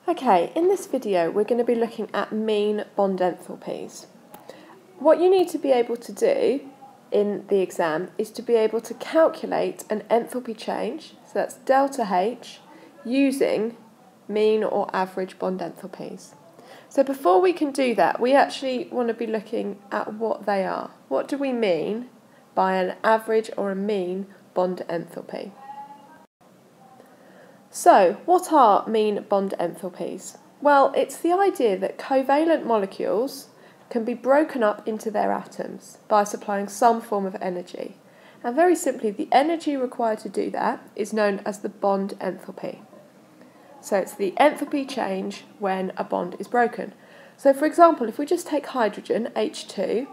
Okay, in this video we're going to be looking at mean bond enthalpies. What you need to be able to do in the exam is to be able to calculate an enthalpy change, so that's delta H, using mean or average bond enthalpies. So before we can do that, we actually want to be looking at what they are. What do we mean by an average or a mean bond enthalpy? So, what are mean bond enthalpies? Well, it's the idea that covalent molecules can be broken up into their atoms by supplying some form of energy. And very simply, the energy required to do that is known as the bond enthalpy. So it's the enthalpy change when a bond is broken. So for example, if we just take hydrogen, H2,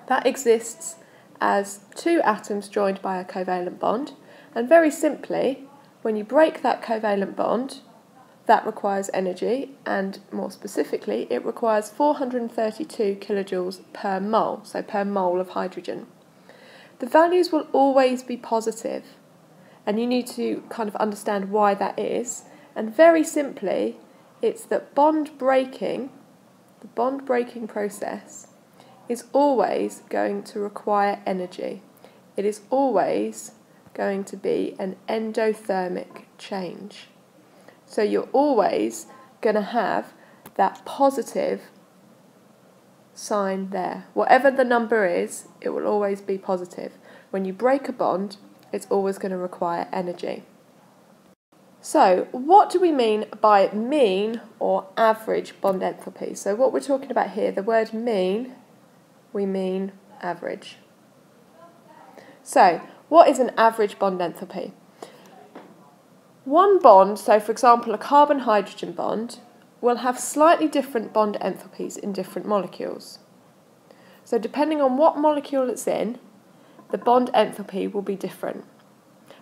that exists as two atoms joined by a covalent bond. And very simply, when you break that covalent bond, that requires energy, and more specifically, it requires 432 kilojoules per mole, so per mole of hydrogen. The values will always be positive, and you need to kind of understand why that is. And very simply, it's that the bond breaking process is always going to require energy. It is always going to be an endothermic change. So you're always going to have that positive sign there. Whatever the number is, it will always be positive. When you break a bond, it's always going to require energy. So what do we mean by mean or average bond enthalpy? So what we're talking about here, the word mean, we mean average. So what is an average bond enthalpy? One bond, so for example a carbon-hydrogen bond, will have slightly different bond enthalpies in different molecules. So depending on what molecule it's in, the bond enthalpy will be different.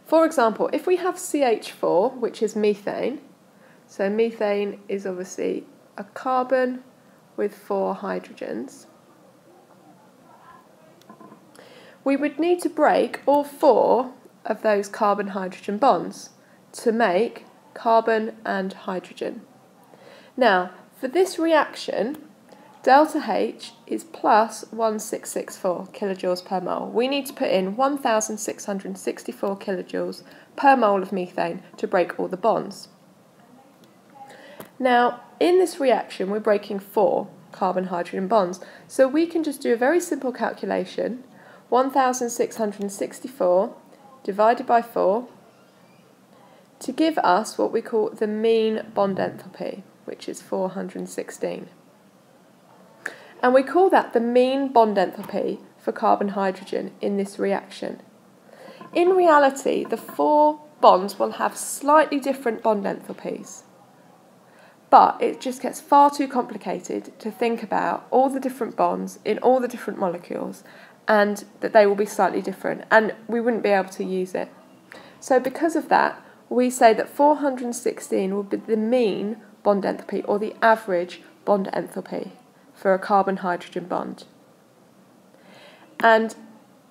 For example, if we have CH4, which is methane, so methane is obviously a carbon with 4 hydrogens, we would need to break all 4 of those carbon-hydrogen bonds to make carbon and hydrogen. Now, for this reaction, delta H is plus 1664 kilojoules per mole. We need to put in 1664 kilojoules per mole of methane to break all the bonds. Now, in this reaction, we're breaking 4 carbon-hydrogen bonds, so we can just do a very simple calculation. 1664 divided by 4 to give us what we call the mean bond enthalpy, which is 416. And we call that the mean bond enthalpy for carbon-hydrogen in this reaction. In reality, the 4 bonds will have slightly different bond enthalpies, but it just gets far too complicated to think about all the different bonds in all the different molecules, and that they will be slightly different, and we wouldn't be able to use it. So because of that, we say that 416 will be the mean bond enthalpy, or the average bond enthalpy for a carbon-hydrogen bond. And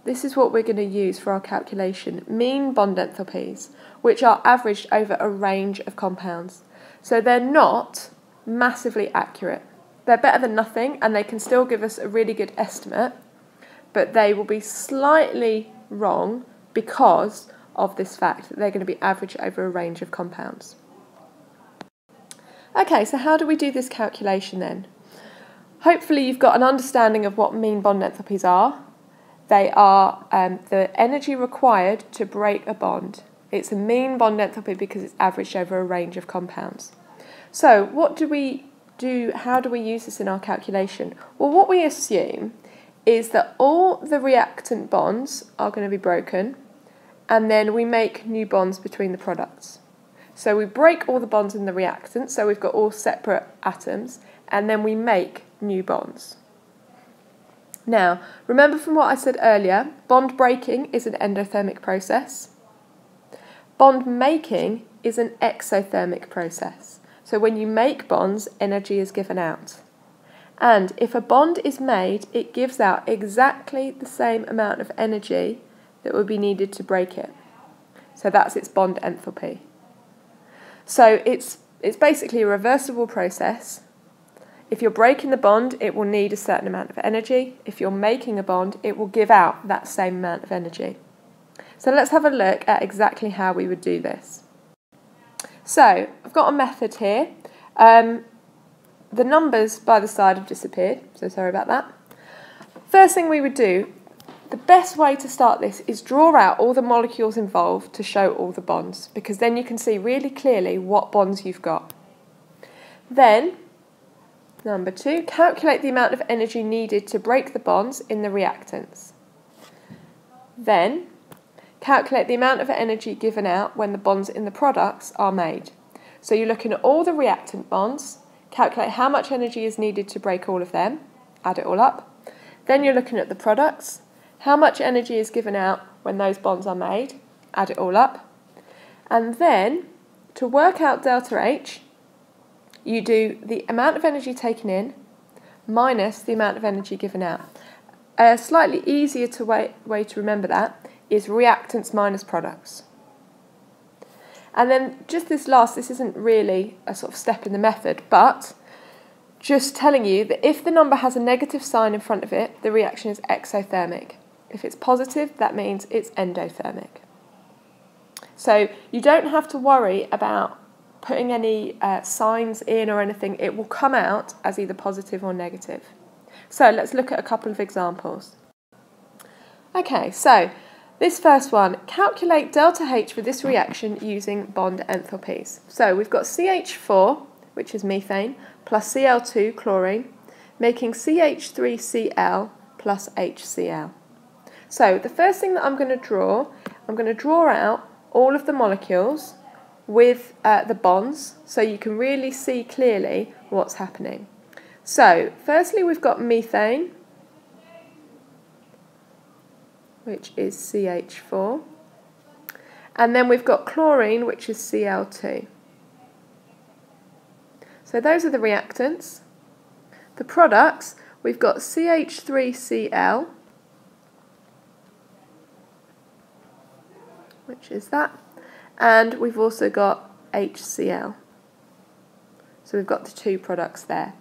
this is what we're going to use for our calculation, mean bond enthalpies, which are averaged over a range of compounds. So they're not massively accurate. They're better than nothing, and they can still give us a really good estimate, but they will be slightly wrong because of this fact that they're going to be averaged over a range of compounds. Okay, so how do we do this calculation then? Hopefully you've got an understanding of what mean bond enthalpies are. They are the energy required to break a bond. It's a mean bond enthalpy because it's averaged over a range of compounds. So what do we do? How do we use this in our calculation? Well, what we assume is that all the reactant bonds are going to be broken, and then we make new bonds between the products. So we break all the bonds in the reactant, so we've got all separate atoms, and then we make new bonds. Now, remember from what I said earlier, bond breaking is an endothermic process. Bond making is an exothermic process. So when you make bonds, energy is given out. And if a bond is made, it gives out exactly the same amount of energy that would be needed to break it. So that's its bond enthalpy. So it's it's basically a reversible process. If you're breaking the bond, it will need a certain amount of energy. If you're making a bond, it will give out that same amount of energy. So let's have a look at exactly how we would do this. So I've got a method here. The numbers by the side have disappeared, so sorry about that. First thing we would do, the best way to start this is draw out all the molecules involved to show all the bonds, because then you can see really clearly what bonds you've got. Then, number 2, calculate the amount of energy needed to break the bonds in the reactants. Then, calculate the amount of energy given out when the bonds in the products are made. So you're looking at all the reactant bonds, calculate how much energy is needed to break all of them, add it all up. Then you're looking at the products, how much energy is given out when those bonds are made, add it all up. And then, to work out delta H, you do the amount of energy taken in minus the amount of energy given out. A slightly easier way to remember that is reactants minus products. And then just this isn't really a sort of step in the method, but just telling you that if the number has a negative sign in front of it, the reaction is exothermic. If it's positive, that means it's endothermic. So you don't have to worry about putting any signs in or anything. It will come out as either positive or negative. So let's look at a couple of examples. Okay, so this first one, calculate delta H for this reaction using bond enthalpies. So we've got CH4, which is methane, plus Cl2, chlorine, making CH3Cl plus HCl. So the first thing that I'm going to draw out all of the molecules with the bonds, so you can really see clearly what's happening. So firstly we've got methane, which is CH4, and then we've got chlorine, which is Cl2. So those are the reactants. The products, we've got CH3Cl, which is that, and we've also got HCl. So we've got the two products there.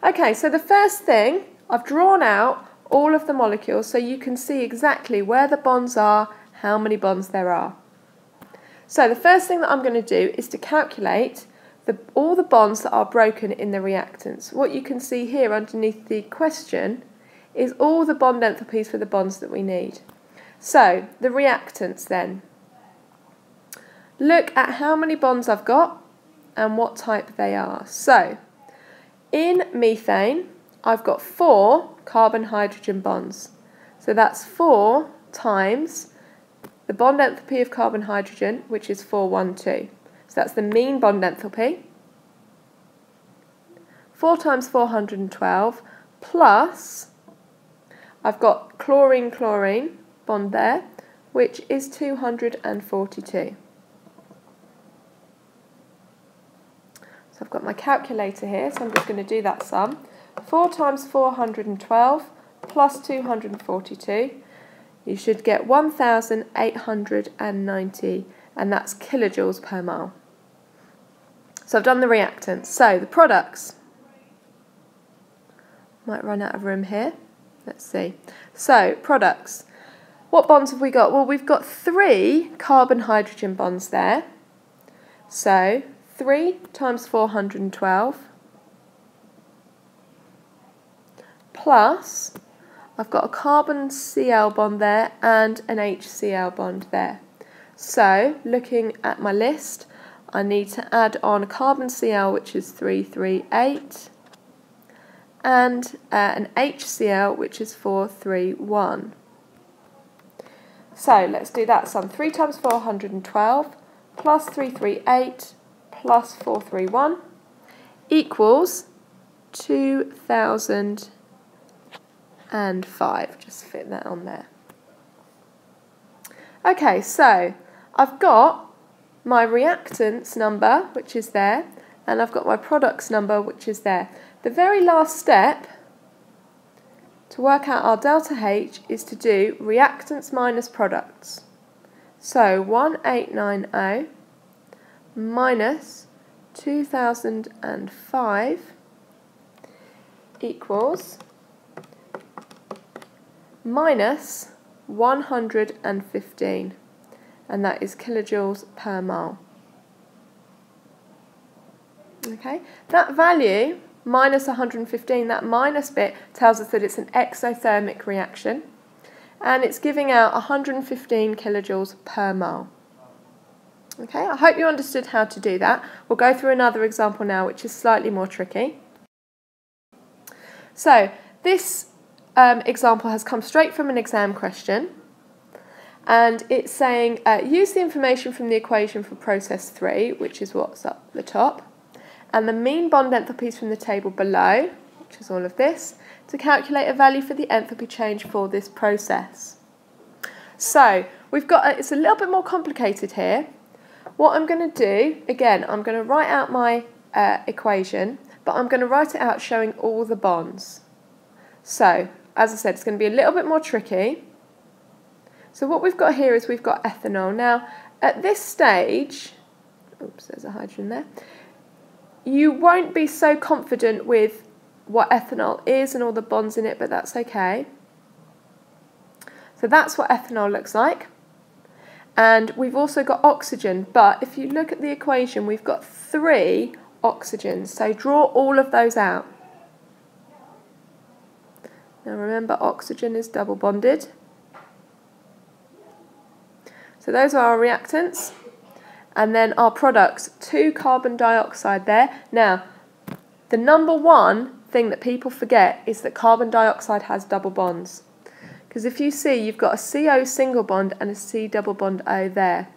Okay, so the first thing, I've drawn out all of the molecules so you can see exactly where the bonds are, how many bonds there are. So the first thing that I'm going to do is to calculate all the bonds that are broken in the reactants. What you can see here underneath the question is all the bond enthalpies for the bonds that we need. So the reactants then. Look at how many bonds I've got and what type they are. So in methane, I've got 4 carbon-hydrogen bonds. So that's 4 times the bond enthalpy of carbon-hydrogen, which is 412. So that's the mean bond enthalpy. 4 times 412 plus, I've got chlorine-chlorine bond there, which is 242. So I've got my calculator here, so I'm just going to do that sum. 4 times 412 plus 242, you should get 1,890, and that's kilojoules per mole. So I've done the reactants. So the products, might run out of room here. Let's see. So products, what bonds have we got? Well, we've got 3 carbon-hydrogen bonds there. So 3 times 412 plus, I've got a carbon Cl bond there and an HCl bond there. So looking at my list, I need to add on a carbon Cl, which is 338, and an HCl, which is 431. So let's do that sum. 3 times 412 plus 338 plus 431 equals 2005. Just fit that on there. Okay, so I've got my reactants number, which is there, and I've got my products number, which is there. The very last step to work out our delta H is to do reactants minus products. So 1890 minus 2005 equals minus 115, and that is kilojoules per mole. Okay, that value, minus 115, that minus bit tells us that it's an exothermic reaction, and it's giving out 115 kilojoules per mole. Okay, I hope you understood how to do that. We'll go through another example now, which is slightly more tricky. So, this example has come straight from an exam question, and it's saying use the information from the equation for process 3, which is what's up the top, and the mean bond enthalpies from the table below, which is all of this, to calculate a value for the enthalpy change for this process. So we've got it's a little bit more complicated here. What I'm going to do, again, I'm going to write out my equation, but I'm going to write it out showing all the bonds. So, as I said, it's going to be a little bit more tricky. So what we've got here is we've got ethanol. Now, at this stage, oops, there's a hydrogen there, you won't be so confident with what ethanol is and all the bonds in it, but that's okay. So that's what ethanol looks like. And we've also got oxygen, but if you look at the equation, we've got 3 oxygens, so draw all of those out. Now remember, oxygen is double bonded. So those are our reactants. And then our products, 2 carbon dioxide there. Now, the number one thing that people forget is that carbon dioxide has double bonds. Because if you see, you've got a CO single bond and a C double bond O there.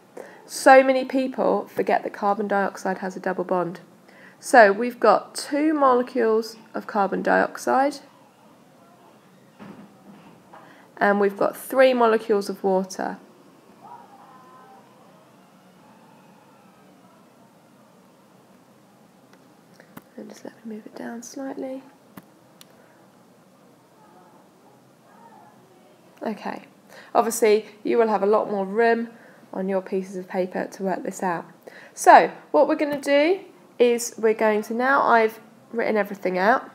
So many people forget that carbon dioxide has a double bond. So we've got 2 molecules of carbon dioxide, and we've got 3 molecules of water. And just let me move it down slightly. Okay, obviously you will have a lot more room on your pieces of paper to work this out. So what we're going to do is we're going to, now I've written everything out,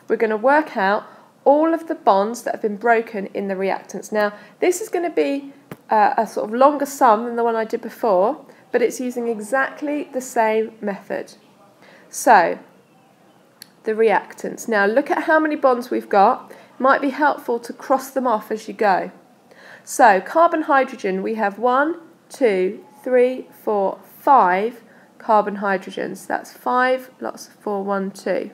we're going to work out all of the bonds that have been broken in the reactants. Now this is going to be a sort of longer sum than the one I did before, but it's using exactly the same method. So the reactants. Now look at how many bonds we've got. Might be helpful to cross them off as you go. So carbon hydrogen, we have 1, 2, 3, 4, 5 carbon hydrogens. That's 5 lots of 4, 1, 2.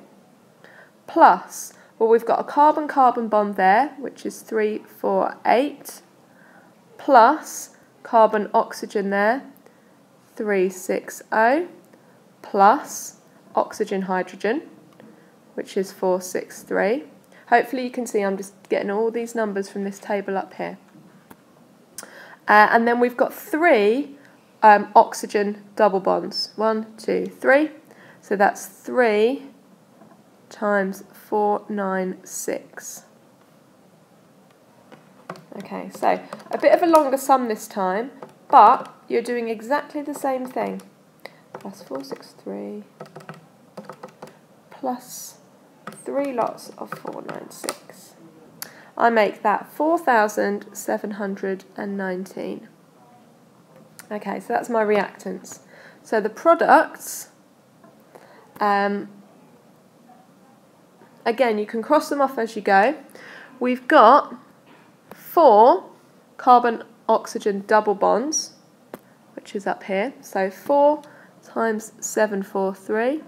Plus, well, we've got a carbon-carbon bond there, which is 3, 4, 8. Plus carbon-oxygen there, 3, 6, 0. Plus oxygen-hydrogen, which is 4, 6, 3. Hopefully you can see I'm just getting all these numbers from this table up here. And then we've got 3 oxygen double bonds. 1, 2, 3. So that's 3 times 4, 9, 6. Okay, so a bit of a longer sum this time, but you're doing exactly the same thing. Plus 4, 6, 3. Plus 3 lots of 4, 9, 6. I make that 4,719. Okay, so that's my reactants. So the products, again, you can cross them off as you go. We've got 4 carbon-oxygen double bonds, which is up here. So 4 times 743.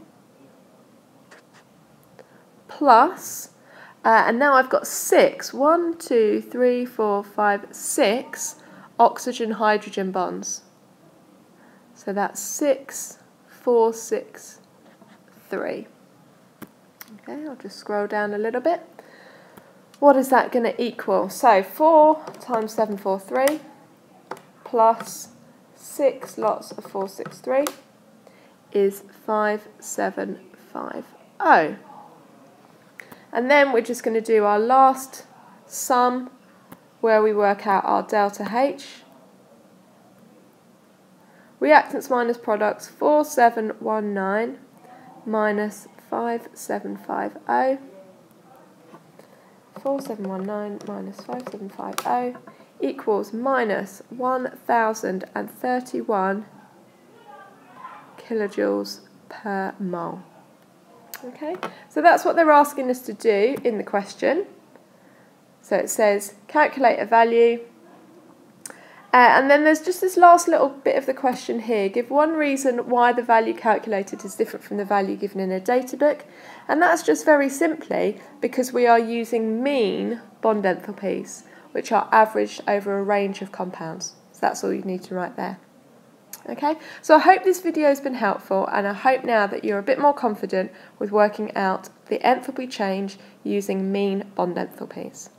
Plus, and now I've got 6, 1, 2, 3, 4, 5, 6 oxygen-hydrogen bonds. So that's 6, 4, 6, 3. Okay, I'll just scroll down a little bit. What is that going to equal? So 4 times 743 plus 6 lots of 4, 6, 3 is 5750. And then we're just going to do our last sum where we work out our delta H. reactants minus products, 4719 minus 5750. 4719 minus 5750 equals minus 1031 kilojoules per mole. Okay, so that's what they're asking us to do in the question. So it says calculate a value, and then there's just this last little bit of the question here. Give one reason why the value calculated is different from the value given in a data book, and that's just very simply because we are using mean bond enthalpies, which are averaged over a range of compounds. So that's all you need to write there. Okay, so I hope this video has been helpful, and I hope now that you're a bit more confident with working out the enthalpy change using mean bond enthalpies.